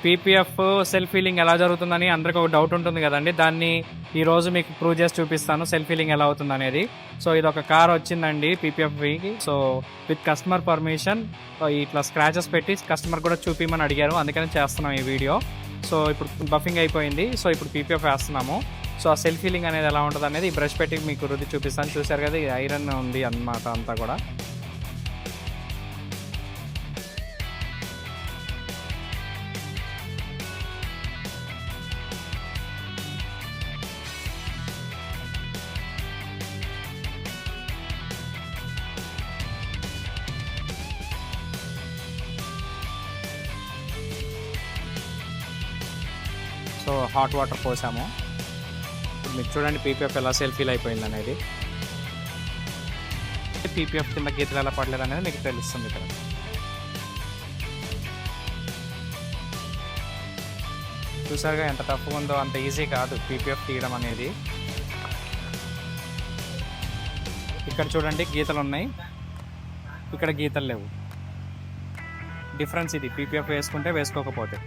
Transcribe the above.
PPF self healing ఎలా జరుగుతుందని అందరికీ ఒక డౌట్ ఉంటుంది కదండి. దాన్ని ఈరోజు మీకు ప్రూవ్ చేసి చూపిస్తాను సెల్ఫ్ హీలింగ్ ఎలా అవుతుంది అనేది. సో ఇది ఒక కార్ వచ్చిందండి పీపీఎఫ్కి. సో విత్ కస్టమర్ పర్మిషన్ ఇట్లా స్క్రాచెస్ పెట్టి కస్టమర్ కూడా చూపించమని అడిగారు, అందుకని చేస్తున్నాం ఈ వీడియో. సో ఇప్పుడు బఫింగ్ అయిపోయింది. సో ఇప్పుడు పీపీఎఫ్ వేస్తున్నాము. సో ఆ సెల్ఫ్ హీలింగ్ అనేది ఎలా ఉంటుంది అనేది ఈ బ్రష్ పెట్టి మీకు రుద్ది చూపిస్తాను. చూసారు కదా, ఈ ఐరన్ ఉంది అన్నమాట అంతా కూడా. సో హాట్ వాటర్ పోసాము. ఇప్పుడు మీకు చూడండి పీపీఎఫ్ ఎలా సెల్ఫ్ హీల్ అయిపోయింది అనేది. పీపీఎఫ్ కింద గీతలు ఎలా పడలేదు అనేది మీకు తెలుస్తుంది ఇక్కడ. చూసారుగా ఎంత టఫ్గా ఉందో, అంత ఈజీ కాదు పీపీఎఫ్ తీయడం అనేది. ఇక్కడ చూడండి గీతలు ఉన్నాయి, ఇక్కడ గీతలు లేవు. డిఫరెన్స్ ఇది పీపీఎఫ్ వేసుకుంటే వేసుకోకపోతే.